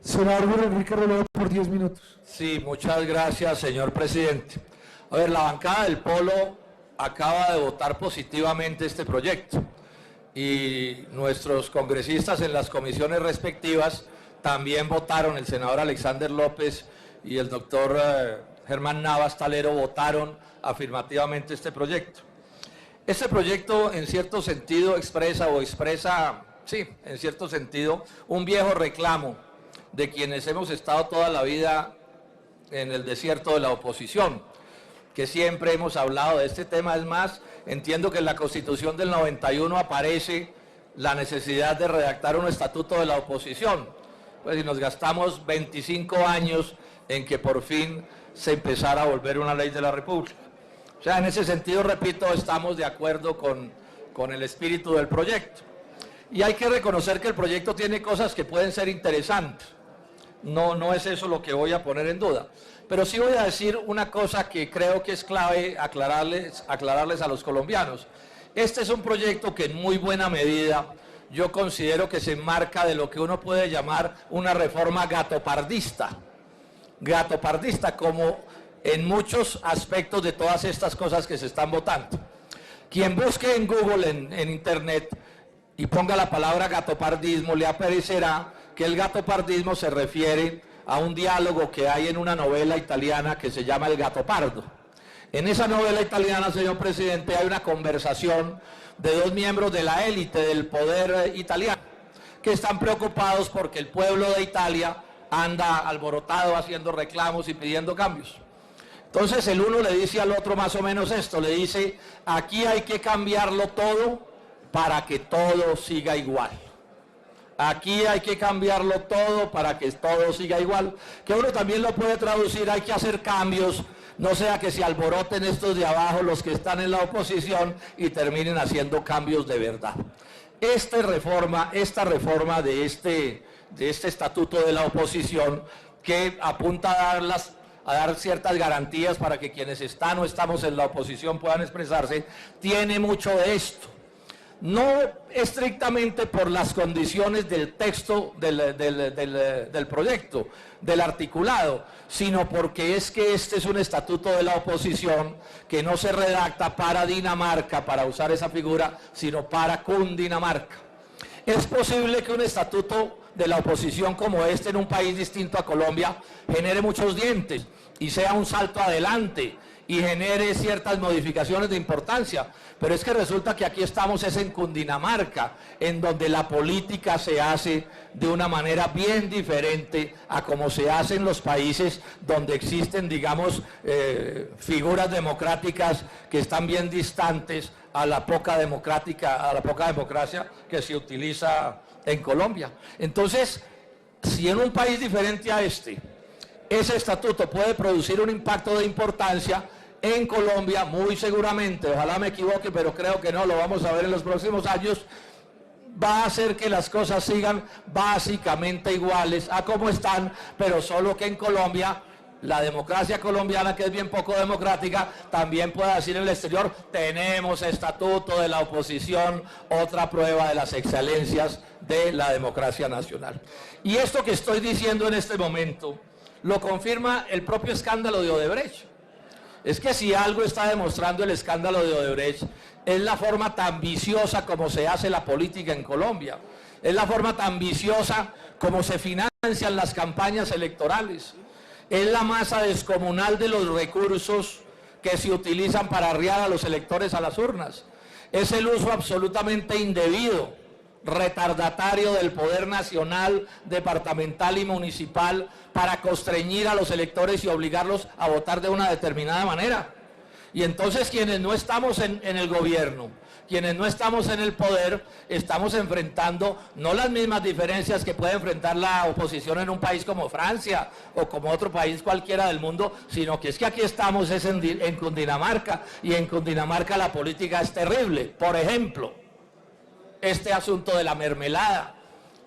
Senador Enrique Robledo, por 10 minutos. Sí, muchas gracias, señor presidente. A ver, la bancada del Polo acaba de votar positivamente este proyecto y nuestros congresistas en las comisiones respectivas también votaron. El senador Alexander López y el doctor Germán Navas Talero votaron afirmativamente este proyecto. Este proyecto en cierto sentido expresa, en cierto sentido, un viejo reclamo de quienes hemos estado toda la vida en el desierto de la oposición, que siempre hemos hablado de este tema. Es más, entiendo que en la Constitución del 91 aparece la necesidad de redactar un estatuto de la oposición. Pues si nos gastamos 25 años en que por fin se empezara a volver una ley de la República. O sea, en ese sentido, repito, estamos de acuerdo con el espíritu del proyecto. Y hay que reconocer que el proyecto tiene cosas que pueden ser interesantes. No es eso lo que voy a poner en duda. Pero sí voy a decir una cosa que creo que es clave aclararles a los colombianos. Este es un proyecto que en muy buena medida yo considero que se enmarca de lo que uno puede llamar una reforma gatopardista. Gatopardista, como en muchos aspectos de todas estas cosas que se están votando. Quien busque en Google, en Internet, y ponga la palabra gatopardismo, le aparecerá que el gatopardismo se refiere a un diálogo que hay en una novela italiana que se llama El Gattopardo. En esa novela italiana, señor presidente, hay una conversación de dos miembros de la élite del poder italiano que están preocupados porque el pueblo de Italia anda alborotado haciendo reclamos y pidiendo cambios. Entonces el uno le dice al otro más o menos esto, le dice: aquí hay que cambiarlo todo para que todo siga igual. Aquí hay que cambiarlo todo para que todo siga igual, que uno también lo puede traducir: hay que hacer cambios, no sea que se alboroten estos de abajo, los que están en la oposición, y terminen haciendo cambios de verdad. Esta reforma de este estatuto de la oposición, que apunta a dar ciertas garantías para que quienes están o estamos en la oposición puedan expresarse, tiene mucho de esto. No estrictamente por las condiciones del texto del proyecto, del articulado, sino porque es que este es un estatuto de la oposición que no se redacta para Dinamarca, para usar esa figura, sino para Cundinamarca. Es posible que un estatuto de la oposición como este en un país distinto a Colombia genere muchos dientes y sea un salto adelante y genere ciertas modificaciones de importancia, pero es que resulta que aquí estamos en Cundinamarca, en donde la política se hace de una manera bien diferente a como se hace en los países donde existen, digamos, figuras democráticas que están bien distantes a la poca democracia que se utiliza en Colombia. Entonces, si en un país diferente a ese estatuto puede producir un impacto de importancia, en Colombia muy seguramente, ojalá me equivoque, pero creo que no, lo vamos a ver en los próximos años, va a hacer que las cosas sigan básicamente iguales a como están, pero solo que en Colombia, la democracia colombiana, que es bien poco democrática, también pueda decir en el exterior: tenemos estatuto de la oposición, otra prueba de las excelencias de la democracia nacional. Y esto que estoy diciendo en este momento lo confirma el propio escándalo de Odebrecht. Es que si algo está demostrando el escándalo de Odebrecht, es la forma tan viciosa como se hace la política en Colombia, es la forma tan viciosa como se financian las campañas electorales, es la masa descomunal de los recursos que se utilizan para arriar a los electores a las urnas, es el uso absolutamente indebido, retardatario del poder nacional, departamental y municipal para constreñir a los electores y obligarlos a votar de una determinada manera. Y entonces quienes no estamos en el gobierno, quienes no estamos en el poder, estamos enfrentando no las mismas diferencias que puede enfrentar la oposición en un país como Francia o como otro país cualquiera del mundo, sino que es que aquí estamos en Cundinamarca, y en Cundinamarca la política es terrible. Por ejemplo, este asunto de la mermelada.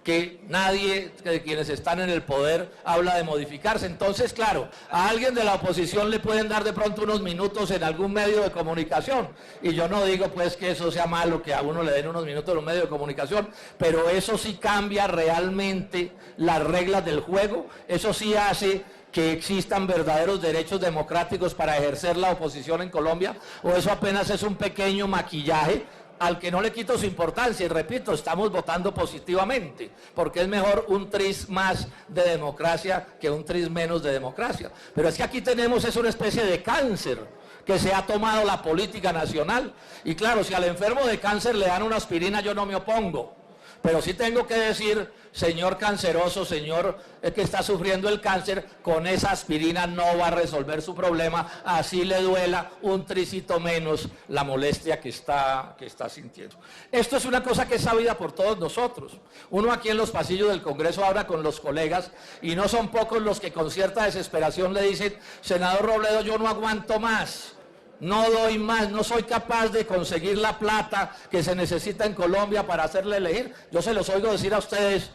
que nadie de quienes están en el poder habla de modificarse. Entonces, claro, a alguien de la oposición le pueden dar de pronto unos minutos en algún medio de comunicación, y yo no digo pues que eso sea malo, que a uno le den unos minutos en un medio de comunicación, pero eso sí cambia realmente las reglas del juego, eso sí hace que existan verdaderos derechos democráticos para ejercer la oposición en Colombia, o eso apenas es un pequeño maquillaje al que no le quito su importancia, y repito, estamos votando positivamente, porque es mejor un tris más de democracia que un tris menos de democracia. Pero es que aquí tenemos una especie de cáncer que se ha tomado la política nacional, y claro, si al enfermo de cáncer le dan una aspirina, yo no me opongo, pero sí tengo que decir, señor canceroso, señor que está sufriendo el cáncer, con esa aspirina no va a resolver su problema, así le duela un tricito menos la molestia que está sintiendo. Esto es una cosa que es sabida por todos nosotros. Uno aquí en los pasillos del Congreso habla con los colegas, y no son pocos los que con cierta desesperación le dicen, senador Robledo, yo no aguanto más. No doy más, no soy capaz de conseguir la plata que se necesita en Colombia para hacerle elegir. Yo se los oigo decir a ustedes,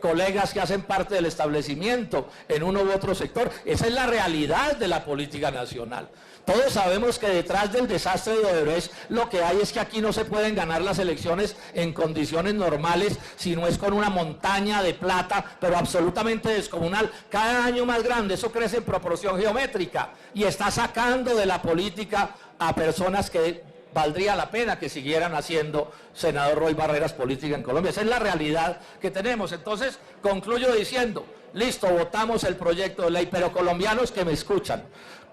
colegas que hacen parte del establecimiento en uno u otro sector. Esa es la realidad de la política nacional. Todos sabemos que detrás del desastre de Odebrecht lo que hay es que aquí no se pueden ganar las elecciones en condiciones normales, sino es con una montaña de plata, pero absolutamente descomunal, cada año más grande, eso crece en proporción geométrica, y está sacando de la política a personas que valdría la pena que siguieran haciendo, senador Roy Barreras, política en Colombia. Esa es la realidad que tenemos. Entonces, concluyo diciendo, listo, votamos el proyecto de ley, pero colombianos que me escuchan,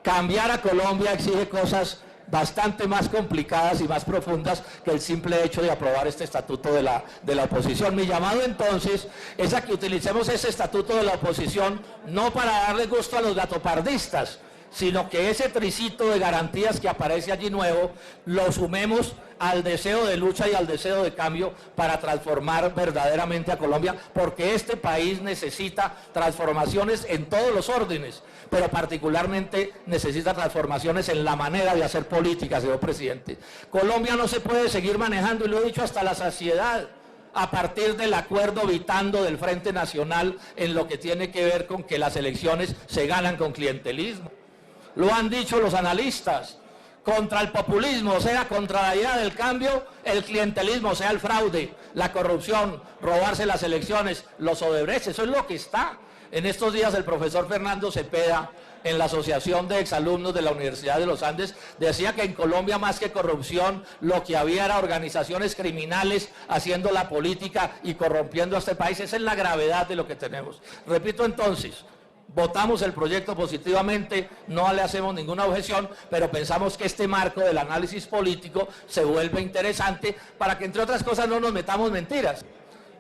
cambiar a Colombia exige cosas bastante más complicadas y más profundas que el simple hecho de aprobar este estatuto de la oposición. Mi llamado entonces es a que utilicemos ese estatuto de la oposición no para darle gusto a los gatopardistas, sino que ese tricito de garantías que aparece allí nuevo, lo sumemos al deseo de lucha y al deseo de cambio para transformar verdaderamente a Colombia, porque este país necesita transformaciones en todos los órdenes, pero particularmente necesita transformaciones en la manera de hacer política, señor presidente. Colombia no se puede seguir manejando, y lo he dicho hasta la saciedad, a partir del acuerdo vitando del Frente Nacional en lo que tiene que ver con que las elecciones se ganan con clientelismo. Lo han dicho los analistas, contra el populismo, o sea, contra la idea del cambio, el clientelismo, o sea, el fraude, la corrupción, robarse las elecciones, los Odebrecht, eso es lo que está. En estos días el profesor Fernando Cepeda, en la Asociación de Exalumnos de la Universidad de los Andes, decía que en Colombia más que corrupción, lo que había era organizaciones criminales haciendo la política y corrompiendo a este país. Esa es la gravedad de lo que tenemos. Repito entonces, votamos el proyecto positivamente, no le hacemos ninguna objeción, pero pensamos que este marco del análisis político se vuelve interesante para que, entre otras cosas, no nos metamos mentiras.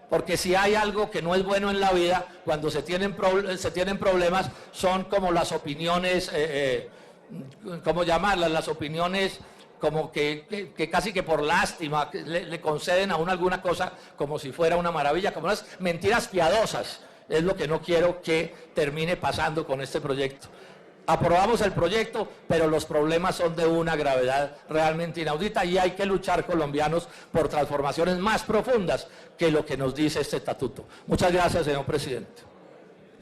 Porque si hay algo que no es bueno en la vida, cuando se tienen problemas, son como las opiniones, ¿cómo llamarlas? Las opiniones como que casi que por lástima le conceden a uno alguna cosa como si fuera una maravilla, como las mentiras piadosas. Es lo que no quiero que termine pasando con este proyecto. Aprobamos el proyecto, pero los problemas son de una gravedad realmente inaudita, y hay que luchar, colombianos, por transformaciones más profundas que lo que nos dice este estatuto. Muchas gracias, señor presidente.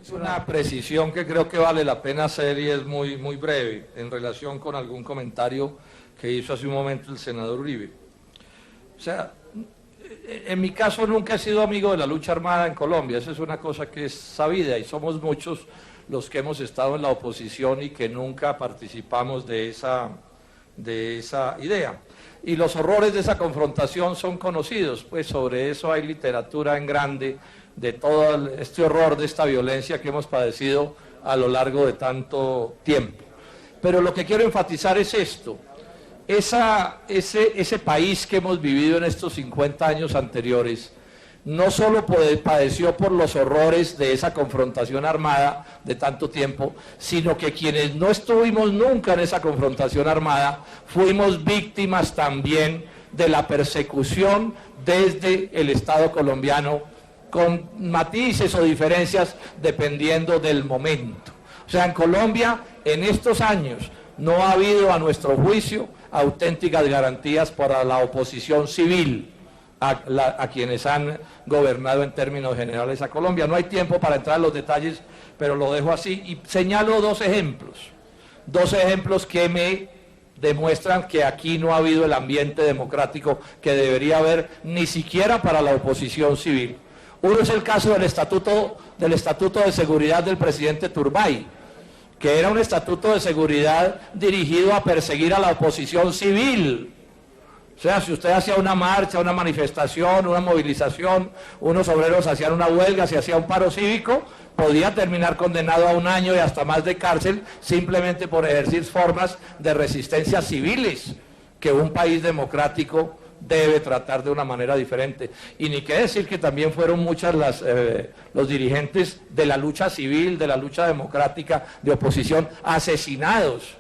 Es una precisión que creo que vale la pena hacer, y es muy breve, en relación con algún comentario que hizo hace un momento el senador Uribe. O sea, en mi caso nunca he sido amigo de la lucha armada en Colombia, esa es una cosa que es sabida, y somos muchos los que hemos estado en la oposición y que nunca participamos de esa idea. Y los horrores de esa confrontación son conocidos, pues sobre eso hay literatura en grande, de todo este horror, de esta violencia que hemos padecido a lo largo de tanto tiempo. Pero lo que quiero enfatizar es esto. Ese país que hemos vivido en estos 50 años anteriores, no solo padeció por los horrores de esa confrontación armada de tanto tiempo, sino que quienes no estuvimos nunca en esa confrontación armada, fuimos víctimas también de la persecución desde el Estado colombiano, con matices o diferencias dependiendo del momento. O sea, en Colombia, en estos años, no ha habido, a nuestro juicio, auténticas garantías para la oposición civil, a quienes han gobernado en términos generales a Colombia. No hay tiempo para entrar en los detalles, pero lo dejo así y señalo dos ejemplos que me demuestran que aquí no ha habido el ambiente democrático que debería haber, ni siquiera para la oposición civil. Uno es el caso del Estatuto de Seguridad del presidente Turbay, que era un estatuto de seguridad dirigido a perseguir a la oposición civil. O sea, si usted hacía una marcha, una manifestación, una movilización, unos obreros hacían una huelga, se hacía un paro cívico, podía terminar condenado a 1 año y hasta más de cárcel simplemente por ejercer formas de resistencia civiles que un país democrático debe tratar de una manera diferente. Y ni qué decir que también fueron muchas los dirigentes de la lucha civil, de la lucha democrática, de oposición, asesinados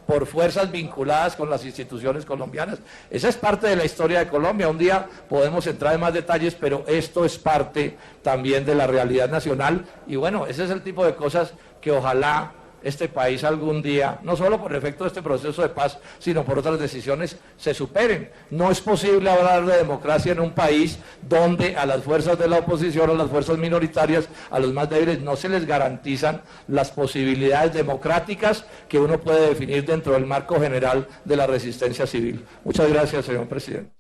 por fuerzas vinculadas con las instituciones colombianas. Esa es parte de la historia de Colombia. Un día podemos entrar en más detalles, pero esto es parte también de la realidad nacional. Y bueno, ese es el tipo de cosas que ojalá este país algún día, no solo por efecto de este proceso de paz, sino por otras decisiones, se superen. No es posible hablar de democracia en un país donde a las fuerzas de la oposición, a las fuerzas minoritarias, a los más débiles, no se les garantizan las posibilidades democráticas que uno puede definir dentro del marco general de la resistencia civil. Muchas gracias, señor presidente.